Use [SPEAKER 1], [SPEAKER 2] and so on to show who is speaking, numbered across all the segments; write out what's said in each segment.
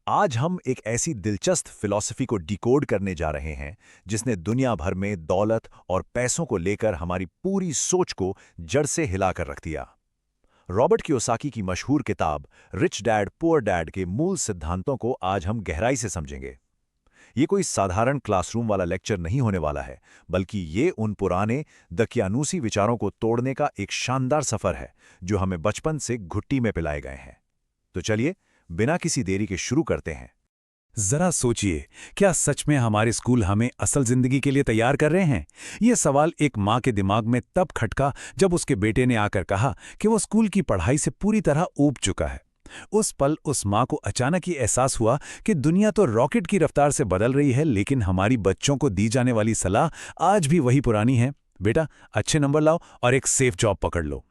[SPEAKER 1] आज हम एक ऐसी दिलचस्प फिलॉसफी को डिकोड करने जा रहे हैं जिसने दुनिया भर में दौलत और पैसों को लेकर हमारी पूरी सोच को जड़ से हिलाकर रख दिया। रॉबर्ट कियोसाकी की मशहूर किताब रिच डैड पुअर डैड के मूल सिद्धांतों को आज हम गहराई से समझेंगे। ये कोई साधारण क्लासरूम वाला लेक्चर नहीं होने वाला है, बल्कि ये उन पुराने दकियानूसी विचारों को तोड़ने का एक शानदार सफर है जो हमें बचपन से घुट्टी में पिलाए गए हैं। तो चलिए, बिना किसी देरी के शुरू करते हैं।
[SPEAKER 2] जरा सोचिए, क्या सच में हमारे स्कूल हमें असल जिंदगी के लिए तैयार कर रहे हैं? यह सवाल एक माँ के दिमाग में तब खटका जब उसके बेटे ने आकर कहा कि वो स्कूल की पढ़ाई से पूरी तरह ऊब चुका है। उस पल उस माँ को अचानक ये एहसास हुआ कि दुनिया तो रॉकेट की रफ्तार से बदल रही है, लेकिन हमारी बच्चों को दी जाने वाली सलाह आज भी वही पुरानी है। बेटा, अच्छे नंबर लाओ और एक सेफ जॉब पकड़ लो।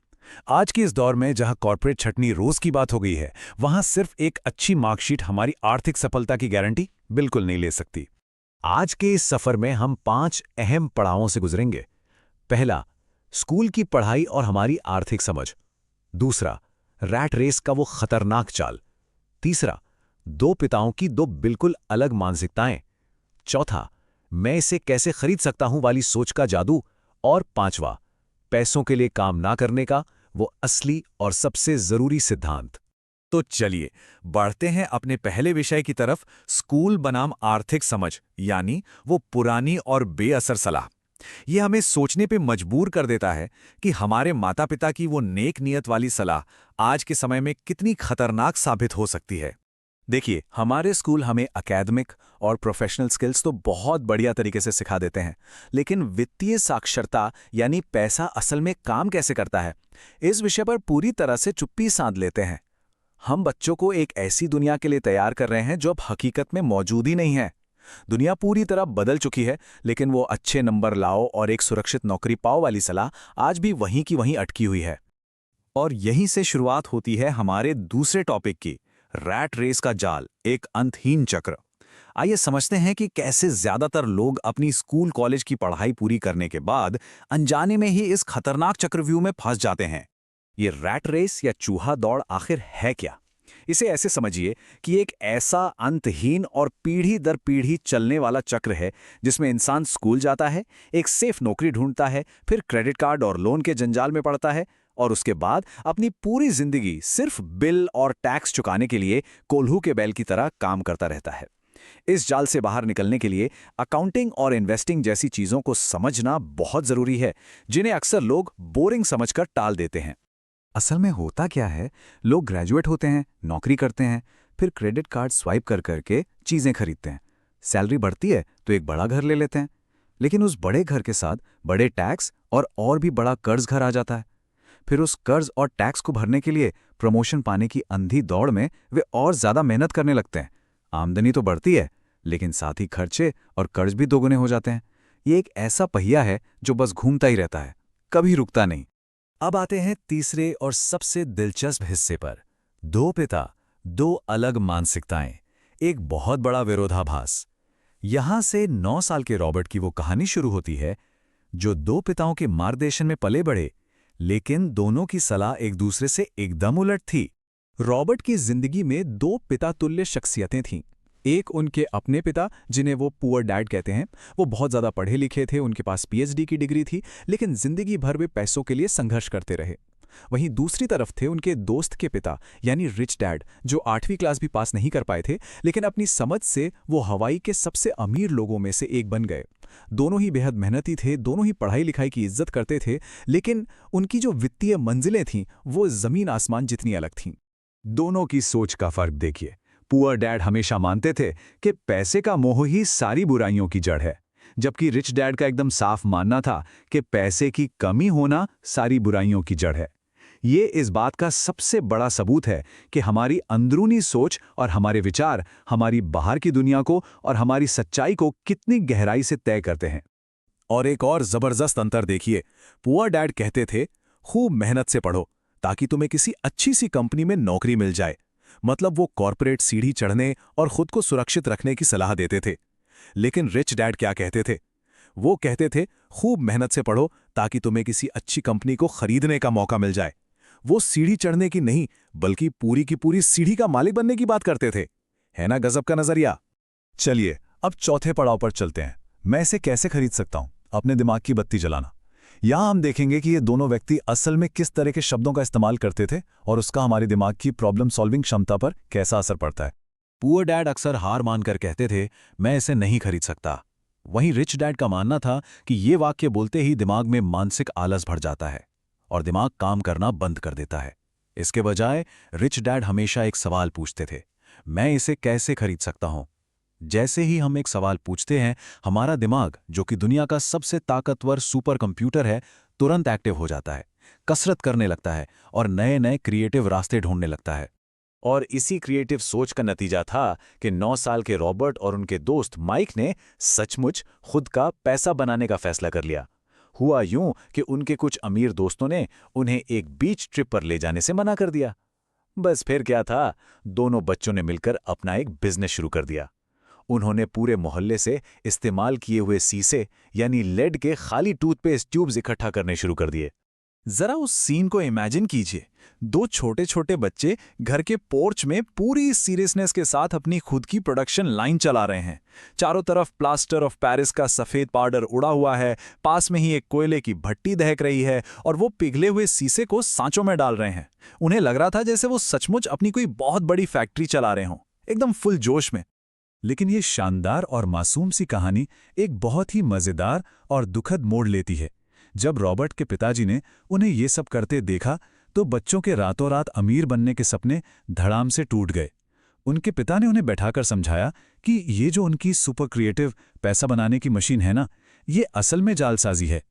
[SPEAKER 2] आज के इस दौर में जहां कॉर्पोरेट छटनी रोज की बात हो गई है, वहां सिर्फ एक अच्छी मार्कशीट हमारी आर्थिक सफलता की गारंटी बिल्कुल नहीं ले सकती।
[SPEAKER 1] आज के इस सफर में हम 5 अहम पड़ावों से गुजरेंगे। पहला, स्कूल की पढ़ाई और हमारी आर्थिक समझ। दूसरा, रैट रेस का वो खतरनाक चाल। तीसरा, दो पिताओं की दो बिल्कुल अलग मानसिकताएं। चौथा, मैं इसे कैसे खरीद सकता हूं वाली सोच का जादू। और पांचवा, पैसों के लिए काम ना करने का वो असली और सबसे जरूरी सिद्धांत।
[SPEAKER 2] तो चलिए बढ़ते हैं अपने पहले विषय की तरफ, स्कूल बनाम आर्थिक समझ, यानी वो पुरानी और बेअसर सलाह। ये हमें सोचने पे मजबूर कर देता है कि हमारे माता पिता की वो नेक नियत वाली सलाह आज के समय में कितनी खतरनाक साबित हो सकती है। देखिए, हमारे स्कूल हमें एकेडमिक और प्रोफेशनल स्किल्स तो बहुत बढ़िया तरीके से सिखा देते हैं, लेकिन वित्तीय साक्षरता यानी पैसा असल में काम कैसे करता है, इस विषय पर पूरी तरह से चुप्पी साध लेते हैं। हम बच्चों को एक ऐसी दुनिया के लिए तैयार कर रहे हैं जो अब हकीकत में मौजूद ही नहीं है। दुनिया पूरी तरह बदल चुकी है, लेकिन वो अच्छे नंबर लाओ और एक सुरक्षित नौकरी पाओ वाली सलाह आज भी वहीं की वहीं अटकी हुई है। और यहीं से शुरुआत होती है हमारे दूसरे टॉपिक की, रैट रेस का जाल, एक अंतहीन चक्र। आइए समझते हैं कि कैसे ज्यादातर लोग अपनी स्कूल कॉलेज की पढ़ाई पूरी करने के बाद अनजाने में ही इस खतरनाक चक्रव्यूह में फंस जाते हैं। ये रैट रेस या चूहा दौड़ आखिर है क्या? इसे ऐसे समझिए कि एक ऐसा अंतहीन और पीढ़ी दर पीढ़ी चलने वाला चक्र है जिसमें इंसान स्कूल जाता है, एक सेफ नौकरी ढूंढता है, फिर क्रेडिट कार्ड और लोन के जंजाल में पड़ता है और उसके बाद अपनी पूरी जिंदगी सिर्फ बिल और टैक्स चुकाने के लिए कोल्हू के बैल की तरह काम करता रहता है। इस जाल से बाहर निकलने के लिए अकाउंटिंग और इन्वेस्टिंग जैसी चीजों को समझना बहुत जरूरी है, जिन्हें अक्सर लोग बोरिंग समझकर टाल देते हैं। असल में होता क्या है, लोग ग्रेजुएट होते हैं, नौकरी करते हैं, फिर क्रेडिट कार्ड स्वाइप कर करके चीजें खरीदते हैं। सैलरी बढ़ती है तो एक बड़ा घर ले लेते हैं, लेकिन उस बड़े घर के साथ बड़े टैक्स और भी बड़ा कर्ज घर आ जाता है। फिर उस कर्ज और टैक्स को भरने के लिए प्रमोशन पाने की अंधी दौड़ में वे और ज्यादा मेहनत करने लगते हैं। आमदनी तो बढ़ती है, लेकिन साथ ही खर्चे और कर्ज भी दोगुने हो जाते हैं। ये एक ऐसा पहिया है जो बस घूमता ही रहता है, कभी रुकता नहीं। अब आते हैं तीसरे और सबसे दिलचस्प हिस्से पर, दो पिता, दो अलग मानसिकताएं, एक बहुत बड़ा विरोधाभास। यहां से 9 साल के रॉबर्ट की वो कहानी शुरू होती है जो दो पिताओं के मार्गदर्शन में पले बढ़े, लेकिन दोनों की सलाह एक दूसरे से एकदम उलट थी। रॉबर्ट की जिंदगी में दो पिता तुल्य शख्सियतें थीं। एक उनके अपने पिता, जिन्हें वो पुअर डैड कहते हैं। वो बहुत ज़्यादा पढ़े लिखे थे, उनके पास पीएचडी की डिग्री थी, लेकिन जिंदगी भर वे पैसों के लिए संघर्ष करते रहे। वहीं दूसरी तरफ थे उनके दोस्त के पिता, यानी रिच डैड, जो 8वीं क्लास भी पास नहीं कर पाए थे, लेकिन अपनी समझ से वो हवाई के सबसे अमीर लोगों में से एक बन गए। दोनों ही बेहद मेहनती थे, दोनों ही पढ़ाई लिखाई की इज्जत करते थे, लेकिन उनकी जो वित्तीय मंजिलें थीं वो जमीन आसमान जितनी अलग थीं। दोनों की सोच का फर्क देखिए। पुअर डैड हमेशा मानते थे कि पैसे का मोह ही सारी बुराइयों की जड़ है, जबकि रिच डैड का एकदम साफ मानना था कि पैसे की कमी होना सारी बुराइयों की जड़ है। ये इस बात का सबसे बड़ा सबूत है कि हमारी अंदरूनी सोच और हमारे विचार हमारी बाहर की दुनिया को और हमारी सच्चाई को कितनी गहराई से तय करते हैं। और एक और जबरदस्त अंतर देखिए, पुअर डैड कहते थे, खूब मेहनत से पढ़ो ताकि तुम्हें किसी अच्छी सी कंपनी में नौकरी मिल जाए। मतलब वो कॉर्पोरेट सीढ़ी चढ़ने और खुद को सुरक्षित रखने की सलाह देते थे। लेकिन रिच डैड क्या कहते थे? वो कहते थे, खूब मेहनत से पढ़ो ताकि तुम्हें किसी अच्छी कंपनी को खरीदने का मौका मिल जाए। वो सीढ़ी चढ़ने की नहीं, बल्कि पूरी की पूरी सीढ़ी का मालिक बनने की बात करते थे। है ना गजब का नजरिया।
[SPEAKER 3] चलिए अब चौथे पड़ाव पर चलते हैं। मैं इसे कैसे खरीद सकता हूं? अपने दिमाग की बत्ती जलाना। यहां हम देखेंगे कि ये दोनों व्यक्ति असल में किस तरह के शब्दों का इस्तेमाल करते थे और उसका हमारे दिमाग की प्रॉब्लम सॉल्विंग क्षमता पर कैसा असर पड़ता है।
[SPEAKER 2] पुअर डैड अक्सर हार मानकर कहते थे, मैं इसे नहीं खरीद सकता। वहीं रिच डैड का मानना था कि ये वाक्य बोलते ही दिमाग में मानसिक आलस भर जाता है और दिमाग काम करना बंद कर देता है। इसके बजाय रिच डैड हमेशा एक सवाल पूछते थे, मैं इसे कैसे खरीद सकता हूं? जैसे ही हम एक सवाल पूछते हैं, हमारा दिमाग, जो कि दुनिया का सबसे ताकतवर सुपर कंप्यूटर है, तुरंत एक्टिव हो जाता है, कसरत करने लगता है और नए नए क्रिएटिव रास्ते ढूंढने लगता है। और इसी क्रिएटिव सोच का नतीजा था कि 9 साल के रॉबर्ट और उनके दोस्त माइक ने सचमुच खुद का पैसा बनाने का फैसला कर लिया। हुआ यूं कि उनके कुछ अमीर दोस्तों ने उन्हें एक बीच ट्रिप पर ले जाने से मना कर दिया। बस फिर क्या था, दोनों बच्चों ने मिलकर अपना एक बिजनेस शुरू कर दिया। उन्होंने पूरे मोहल्ले से इस्तेमाल किए हुए शीशे यानी लेड के खाली टूथपेस्ट ट्यूब्स इकट्ठा करने शुरू कर दिए। जरा उस सीन को इमेजिन कीजिए, दो छोटे छोटे बच्चे घर के पोर्च में पूरी सीरियसनेस के साथ अपनी खुद की प्रोडक्शन लाइन चला रहे हैं। चारों तरफ प्लास्टर ऑफ पेरिस का सफेद पाउडर उड़ा हुआ है, पास में ही एक कोयले की भट्टी दहक रही है और वो पिघले हुए शीशे को सांचों में डाल रहे हैं। उन्हें लग रहा था जैसे वो सचमुच अपनी कोई बहुत बड़ी फैक्ट्री चला रहे हों, एकदम फुल जोश में।
[SPEAKER 3] लेकिन ये शानदार और मासूम सी कहानी एक बहुत ही मजेदार और दुखद मोड़ लेती है। जब रॉबर्ट के पिताजी ने उन्हें ये सब करते देखा तो बच्चों के रातों रात अमीर बनने के सपने धड़ाम से टूट गए। उनके पिता ने उन्हें बैठाकर समझाया कि ये जो उनकी सुपर क्रिएटिव पैसा बनाने की मशीन है ना, ये असल में जालसाजी है।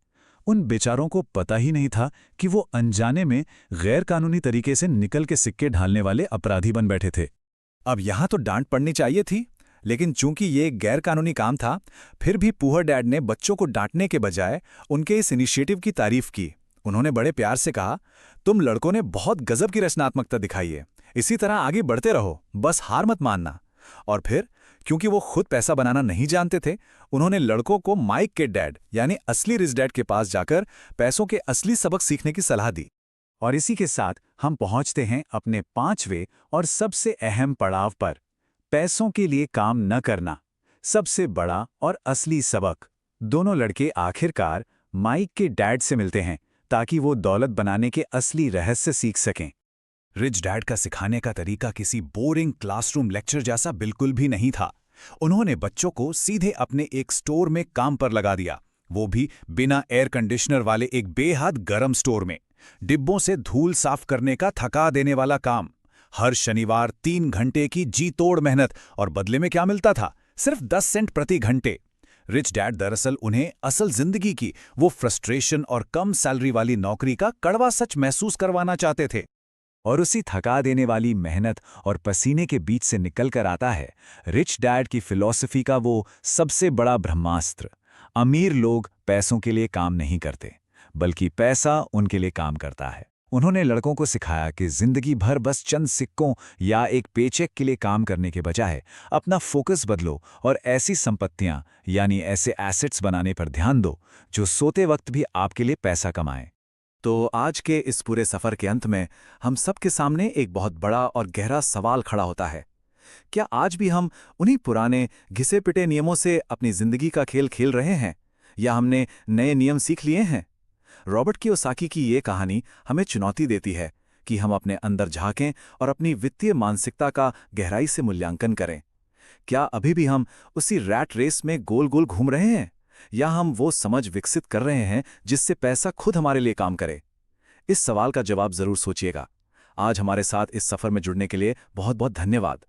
[SPEAKER 3] उन बेचारों को पता ही नहीं था कि वो अनजाने में गैर कानूनी तरीके से निकल के सिक्के ढालने वाले अपराधी बन बैठे थे।
[SPEAKER 2] अब यहां तो डांट पड़नी चाहिए थी, लेकिन चूंकि ये एक गैरकानूनी काम था, फिर भी पुअर डैड ने बच्चों को डांटने के बजाय उनके इस इनिशिएटिव की तारीफ की। उन्होंने बड़े प्यार से कहा, तुम लड़कों ने बहुत गजब की रचनात्मकता दिखाई है, इसी तरह आगे बढ़ते रहो, बस हार मत मानना। और फिर क्योंकि वो खुद पैसा बनाना नहीं जानते थे, उन्होंने लड़कों को माइक के डैड यानी असली रिच डैड के पास जाकर पैसों के असली सबक सीखने की सलाह दी। और इसी के साथ हम पहुंचते हैं अपने 5वें और सबसे अहम पड़ाव पर, पैसों के लिए काम न करना, सबसे बड़ा और असली सबक। दोनों लड़के आखिरकार माइक के डैड से मिलते हैं ताकि वो दौलत बनाने के असली रहस्य सीख सकें। रिच डैड का सिखाने का तरीका किसी बोरिंग क्लासरूम लेक्चर जैसा बिल्कुल भी नहीं था। उन्होंने बच्चों को सीधे अपने एक स्टोर में काम पर लगा दिया, वो भी बिना एयर कंडीशनर वाले एक बेहद गर्म स्टोर में। डिब्बों से धूल साफ करने का थका देने वाला काम। हर शनिवार 3 घंटे की जी तोड़ मेहनत, और बदले में क्या मिलता था? सिर्फ 10 सेंट प्रति घंटे। रिच डैड दरअसल उन्हें असल जिंदगी की वो फ्रस्ट्रेशन और कम सैलरी वाली नौकरी का कड़वा सच महसूस करवाना चाहते थे। और उसी थका देने वाली मेहनत और पसीने के बीच से निकलकर आता है रिच डैड की फिलॉसफी का वो सबसे बड़ा ब्रह्मास्त्र। अमीर लोग पैसों के लिए काम नहीं करते, बल्कि पैसा उनके लिए काम करता है। उन्होंने लड़कों को सिखाया कि जिंदगी भर बस चंद सिक्कों या एक पेचेक के लिए काम करने के बजाय अपना फोकस बदलो और ऐसी संपत्तियां यानी ऐसे एसेट्स बनाने पर ध्यान दो जो सोते वक्त भी आपके लिए पैसा कमाएं। तो आज के इस पूरे सफर के अंत में हम सबके सामने एक बहुत बड़ा और गहरा सवाल खड़ा होता है। क्या आज भी हम उन्हीं पुराने घिसे पिटे नियमों से अपनी जिंदगी का खेल खेल रहे हैं, या हमने नए नियम सीख लिए हैं? रॉबर्ट कियोसाकी की ये कहानी हमें चुनौती देती है कि हम अपने अंदर झांकें और अपनी वित्तीय मानसिकता का गहराई से मूल्यांकन करें। क्या अभी भी हम उसी रैट रेस में गोल गोल घूम रहे हैं, या हम वो समझ विकसित कर रहे हैं जिससे पैसा खुद हमारे लिए काम करे? इस सवाल का जवाब जरूर सोचिएगा। आज हमारे साथ इस सफर में जुड़ने के लिए बहुत बहुत धन्यवाद।